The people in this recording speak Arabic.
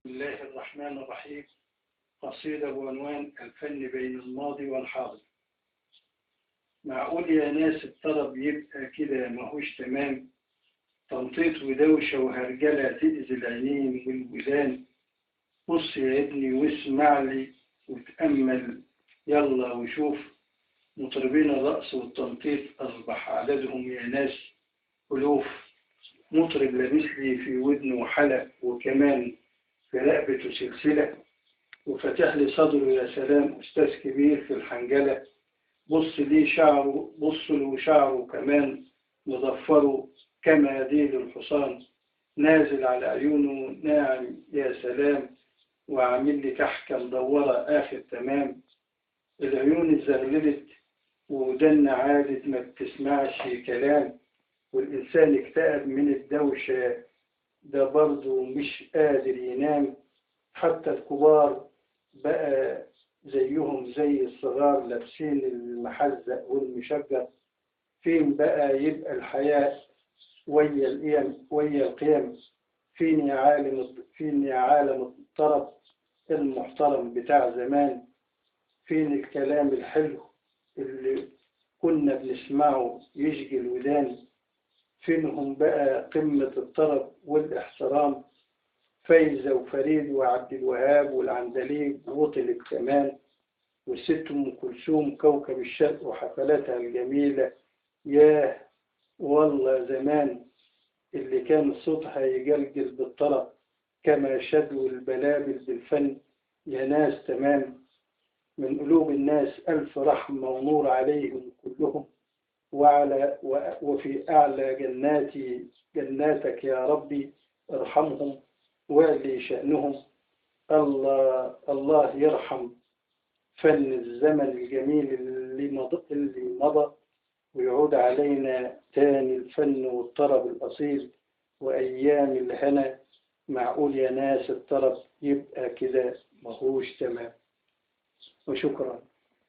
بسم الله الرحمن الرحيم. قصيدة بعنوان الفن بين الماضي والحاضر. معقول يا ناس الطرب يبقى كده ماهوش تمام؟ تنطيط ودوشة وهرجلة تأذي العينين والودان. بص يا ابني واسمع لي وتأمل يلا وشوف. مطربين الرقص والتنطيط أصبح عددهم يا ناس ألوف. مطرب لابس لي في ودنه حلق وكمان في رقبته سلسلة، وفتح لي صدره يا سلام أستاذ كبير في الحنجلة. بص له شعره كمان مضفره كما ديل الحصان، نازل على عيونه ناعم يا سلام، وعامل لي كحكة مدورة آخر تمام. العيون اتزغللت ودن عادت ما بتسمعش كلام، والإنسان اكتئب من الدوشة ده برضه مش قادر ينام. حتى الكبار بقى زيهم زي الصغار لابسين المحزق والمشجر. فين بقى يبقى الحياة ويا القيم؟ فين يا عالم الطرب المحترم بتاع زمان؟ فين الكلام الحلو اللي كنا بنسمعه يشغل الودان؟ فينهم بقى قمة الطرب والاحترام؟ فايزة وفريد وعبد الوهاب والعندليب وطلب كمان، وست أم كلثوم كوكب الشرق وحفلاتها الجميلة. ياه والله زمان اللي كان صوتها يجلجل بالطرب كما شدوا البلابل بالفن يا ناس تمام. من قلوب الناس ألف رحمة ونور عليهم كلهم، وفي أعلى جناتك يا ربي ارحمهم واعلي شأنهم. الله يرحم فن الزمن الجميل اللي مضى، ويعود علينا تاني الفن والطرب الأصيل وأيام الهنا. معقول يا ناس الطرب يبقى كده ماهوش تمام؟ وشكرا.